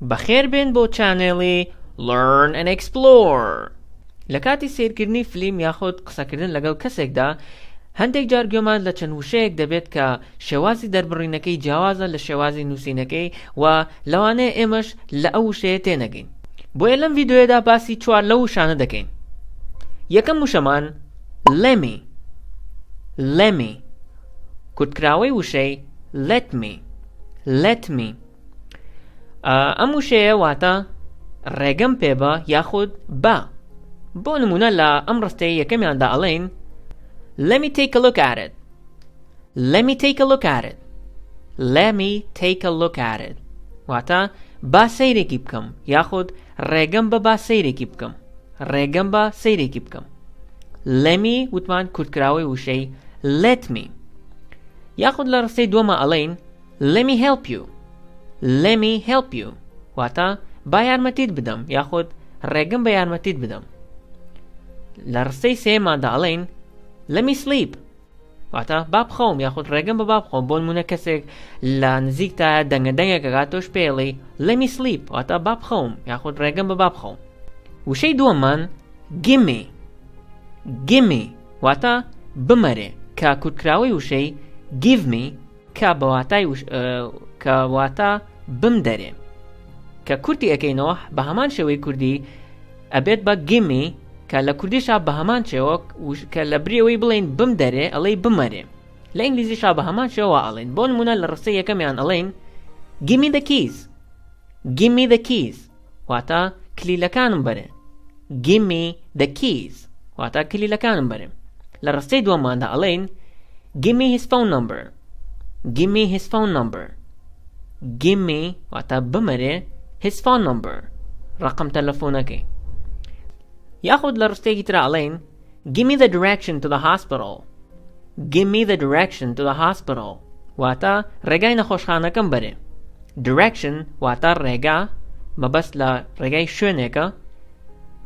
بەخێر بێن بۆ چانێڵی Learn and Explore. لە کاتی سیرکردنی فیلم یاخود قسەکردن لەگەڵ کەسێکدا هەندێک جار گوێمان لە چەند وشەیەک دەبێت کە شێوازی دەربڕینەکەی جیاوازە لە شێوازی نووسینەکەی و لەوانەیە ئێمەش لە ئەو وشەیە تێنەگەین. بۆیە لەم ڤیدیۆیەدا باسی چوار لەو وشانە دەکەین. یەکەم وشەمان Lemmy کورتکراوەی وشەی Let me ئەم وشەیە واتە ڕێگەم پێ بە یاخود بە. بۆ نمونە لە ئەم ڕستەی یەکەمیاندا ئەڵێن Let me take a look at it. Let me take a look at it. Let me take a look at it. واتە با سەیرێکی بکەم یاخود ڕێگەم بە با سەیرێکی بکەم. ڕێگەم بە سەیرێکی بکەم. Let me وتمان کورتکراوەی وشەی Let me. یاخود لە ڕستەی دووەمە ئەڵێن Let me help you. Let me help you. واتە با یارمەتیت بدەم یاخود ڕێگەم بە یارمەتیت بدەم. لە ڕستەی سێماندا ئەڵێن Let me sleep. واتە با بخەوم یاخود ڕێگەم بە با بخەوم. بۆ نمونە کەسێک لە نزیکتایە دەنگەدەنگێکەکە تۆش پێڵێ Let me sleep. واتە با بخەوم یاخود ڕێگەم بە با بخەوم. وشەی دووەممان Gimme واتە بمەرێ کە کورتکراوەی وشەی Give me کە واتە بمدەرێ کە کورتی ئەەکەینەوە بە هەمان شێوەی کوردی ئەبێت بە Gimme کە لە کوردیشا بە هەمان شێوە کە لە بریەوەی بڵێن بمدەرێ ئەڵێ بمەرێ. لە ئینگلیزیشا بە هەمان شێوە ئەڵێن. بۆ نمونە لە ڕستەی یەکەمیان ئەڵێن Give me the keys. Give me the keys واتە کلیلەکانم بەرێ. Give me the keys واتە کلیلەکانم بەرێ. لە ڕستەی دووەماندا ئەڵێن Give me his phone number. Give me his phone number. Give me واتە بمەرێ his phone number ڕقم تەلەفۆنەکەی. یاخود لە ڕستەیەکی ترە ئەڵێن Give me the direction to the hospital. Give me the direction to the hospital واتە ڕێگای نەخۆشخانەکەم بەرێ. Direction واتە ڕێگا مەبەست لە ڕێگای شوێنێکە.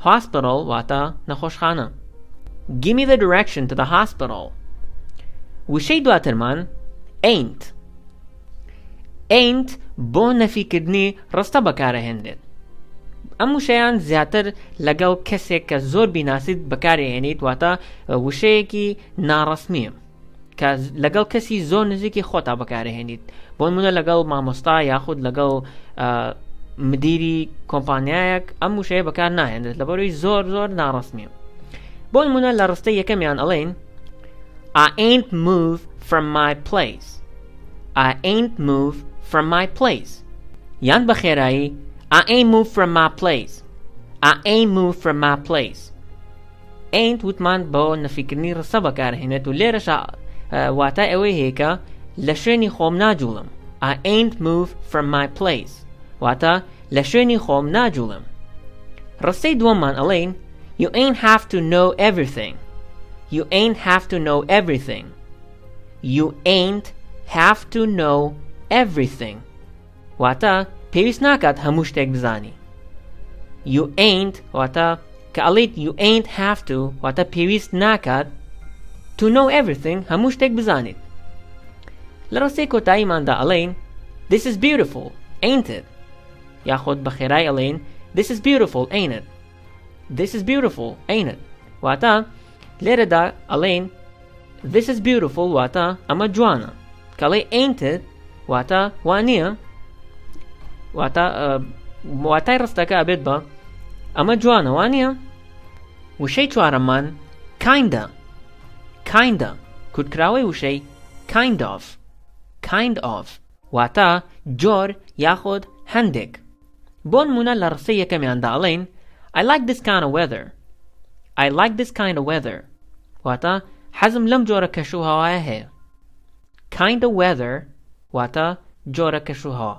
Hospital واتە نەخۆشخانە. Give me the direction to the hospital. وشەی دواترمان ain't بۆ نەفیکردنی ڕستە بەکارەهێنرێت. ئەم وشەیان زیاتر لەگەڵ کەسێک کە زۆر بیناسیت بەکارهێنیت واتە وشەیەکی ناڕەسمیە کە لەگەڵ کەسی زۆر نزیکی خۆتا بەکارهێنیت. بۆ نمونە لەگەڵ مامۆستا یاخود لەگەڵ مدیری کۆمپانیایەک ئەم وشەیە بەکار ناهێنرێت لەبەرەوەی زۆر ناڕەسمیە. بۆ نمونە لە ڕستەی یەکەمیان ئەڵێن I ain't moved from my place. I ain't moved from my place. یان بە خێرایی I ain't moved from my place. I ain't moved from my place. Ain't وتمان بۆ نەفیکردنی ڕستە بەکارهێنێت و لێرەشە واتە ئەوەی هەیەکە لە شوێنی خۆم ناجوڵم. I ain't moved from my place واتە لە شوێنی خۆم ناجوڵم. ڕستەی دووەممان ئەڵێن You ain't have to know everything. You ain't have to know everything. You ain't have to know everything واتە پێویست ناکات هەموو شتێک بزانی. You ain't واتە کە ئەڵێیت you ain't have to واتە پێویست ناکات to know everything هەموو شتێک بزانیت. لە ڕستەی کۆتاییماندا ئەڵێن This is beautiful, ain't it? یاخود بە خێرای ئەڵێن This is beautiful, ain't it? This is beautiful, ain't it? واتە لێرەدا ئەڵێن This is beautiful واتە ئەمە جوانە. کە ئەڵێ ain't it واتە وانییە واتای ڕستەکە ئەبێت بە ئەمە جوانە وانییە. وشەی چوارەممان kinda کورتکراوەی وشەی kind of واتە جۆر یاخود هەندێک. بۆ نمونە لە ڕستەی یەکەمیاندا ئەڵێن I like this kind of weather. I like this kind of weather واتە حەزم لەم جۆرە کەشوهەوایە هەیە. Kind of weather واتە جۆرە کەشوهەوا.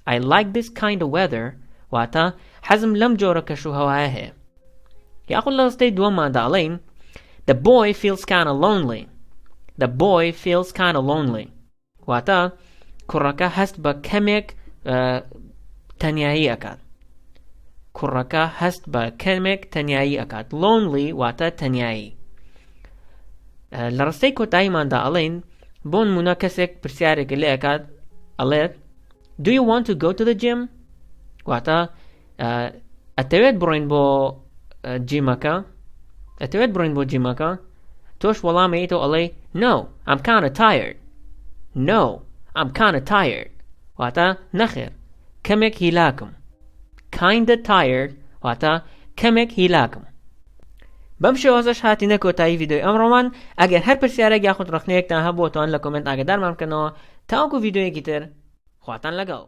I like this kind of weather واتە حەزم لەم جۆرە کەشوهەوایە هەیە. یاخود لە ڕستەی دووەماندا ئەڵێن The boy feels kind of lonely. The boy feels kind of lonely واتە کوڕەکە هەست بە کەمێک تەنیایی ئەکات. کوڕەکە هەست بە کەمێک تەنیایی ئەکات. Lonely واتە تەنیایی. لە ڕستەی کۆتاییماندا ئەڵێن بۆ نمونە کەسێک پرسیارێکی لێ ئەکات ئەڵێت Do you want to go to the gym? واتە ئەتەوێت بڕۆین بۆ جیمەکە ئەتەوێت بڕۆین بۆ جیمەکە تۆش وەڵامەیەیتەوە ئەڵێ no I'm kinda tired no I'm kinda tired واتە نەخێر کەمێک هیلاکم kinda tired واتە کەمێک هیلاکم. بەم شێوازەش هاتینە کۆتایی ڤیدیۆی ئەمڕۆمان. ئەگەر هەر پرسیارێک یاخود ڕخنەیەکتان هەبووەتوان لە کۆمنت ئاگادارمان بکەنەوە. تاوەکو ڤیدیۆیەکی تر خواتان لەگەڵ.